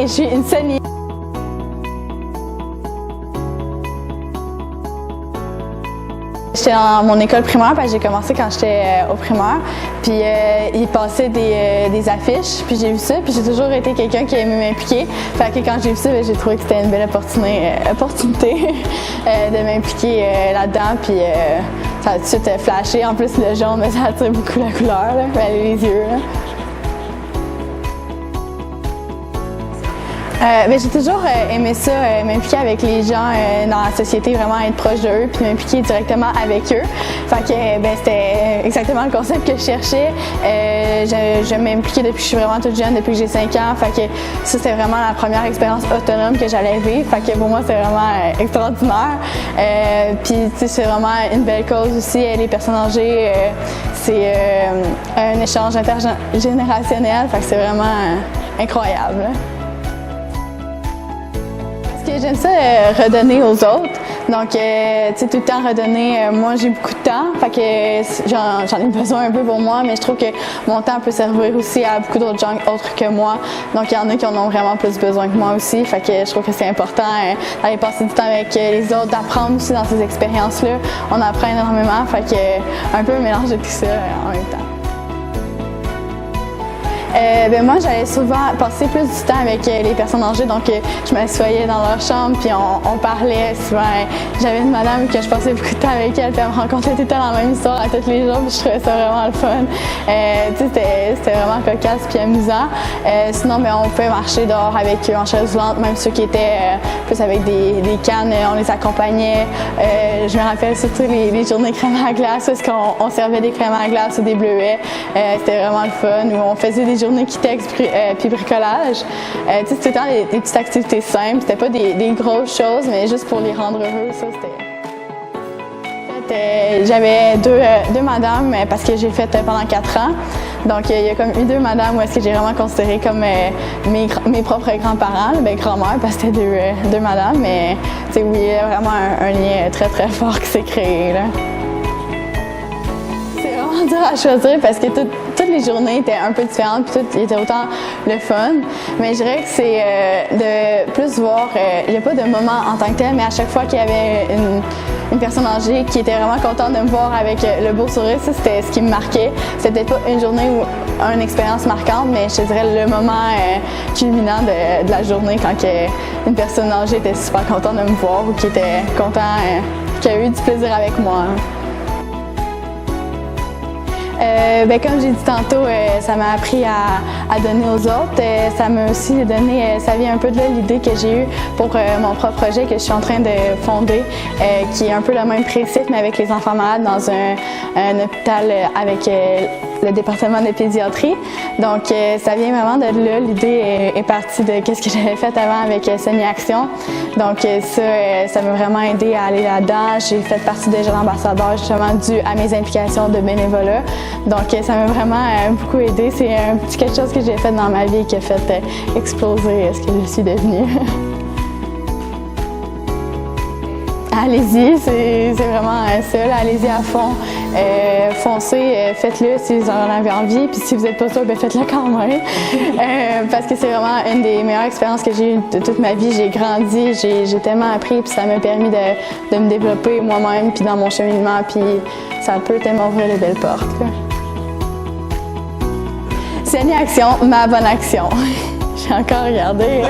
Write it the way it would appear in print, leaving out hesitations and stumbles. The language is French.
et je suis une semi. J'étais dans mon école primaire parce que j'ai commencé quand j'étais au primaire. Puis ils passaient des affiches, puis j'ai vu ça. Puis j'ai toujours été quelqu'un qui aimait m'impliquer. Fait que quand j'ai vu ça, j'ai trouvé que c'était une belle opportunité de m'impliquer là-dedans. Puis ça a tout de suite flashé. En plus, le jaune, ça attire beaucoup la couleur, là, les yeux. Là. J'ai toujours aimé ça, m'impliquer avec les gens dans la société, vraiment être proche d'eux, puis m'impliquer directement avec eux. Fait que c'était exactement le concept que je cherchais. Je m'impliquais depuis que je suis vraiment toute jeune, depuis que j'ai 5 ans. Fait que ça, c'était vraiment la première expérience autonome que j'allais vivre. Fait que pour moi, c'est vraiment extraordinaire. Puis c'est vraiment une belle cause aussi. Les personnes âgées, c'est un échange intergénérationnel. Fait que c'est vraiment incroyable. J'aime ça redonner aux autres. Donc, tu sais, tout le temps redonner. Moi, j'ai beaucoup de temps, fait que j'en ai besoin un peu pour moi, mais je trouve que mon temps peut servir aussi à beaucoup d'autres gens autres que moi. Donc, il y en a qui en ont vraiment plus besoin que moi aussi. Fait que je trouve que c'est important d'aller passer du temps avec les autres, d'apprendre aussi dans ces expériences-là. On apprend énormément, fait que un peu un mélange de tout ça en même temps. Moi, j'allais souvent passer plus du temps avec les personnes âgées, donc je m'assoyais dans leur chambre puis on parlait souvent. J'avais une madame que je passais beaucoup de temps avec elle, puis elle me racontait tout le temps la même histoire à tous les jours, puis je trouvais ça vraiment le fun. C'était vraiment cocasse puis amusant. Sinon, on pouvait marcher dehors avec eux en chaise roulante, même ceux qui étaient plus avec des cannes, on les accompagnait. Je me rappelle surtout les journées crème à glace, parce qu'on servait des crèmes à glace ou des bleuets. C'était vraiment le fun, où on faisait des journées Kitex puis bricolage. C'était tout le temps des petites activités simples. C'était pas des grosses choses, mais juste pour les rendre heureux, ça c'était. J'avais deux madames parce que j'ai fait pendant 4 ans. Donc il y a comme eu 2 madames où est-ce que j'ai vraiment considéré comme mes propres grands-parents, grand-mère parce que c'était deux madames, mais oui, il y a vraiment un lien très très fort qui s'est créé là. C'est vraiment dur à choisir parce que toutes les journées étaient un peu différentes puis tout était autant le fun. Mais je dirais que c'est de plus voir, il n'y a pas de moment en tant que tel, mais à chaque fois qu'il y avait une personne âgée qui était vraiment contente de me voir avec le beau sourire, ça c'était ce qui me marquait. C'était peut-être pas une journée ou une expérience marquante, mais je te dirais le moment culminant de la journée quand une personne âgée était super contente de me voir ou qui était content, qui a eu du plaisir avec moi. Comme j'ai dit tantôt, ça m'a appris à donner aux autres. Ça m'a aussi donné, ça vient un peu de là l'idée que j'ai eue pour mon propre projet que je suis en train de fonder, qui est un peu le même principe mais avec les enfants malades dans un hôpital avec le département de pédiatrie. Donc ça vient vraiment de là, l'idée est partie de ce que j'avais fait avant avec Semi Action. Donc ça m'a vraiment aidé à aller là-dedans. J'ai fait partie des jeunes ambassadeurs justement dû à mes implications de bénévolat. Donc ça m'a vraiment beaucoup aidé. C'est un petit quelque chose que j'ai fait dans ma vie qui a fait exploser ce que je suis devenue. Allez-y, c'est vraiment ça, allez-y à fond. Foncez, faites-le si vous en avez envie, puis si vous n'êtes pas sûr, faites-le quand même. Parce que c'est vraiment une des meilleures expériences que j'ai eues de toute ma vie. J'ai grandi, j'ai tellement appris, puis ça m'a permis de me développer moi-même, puis dans mon cheminement, puis ça peut tellement ouvrir de belles portes. Semi Action, ma bonne action. J'ai encore regardé.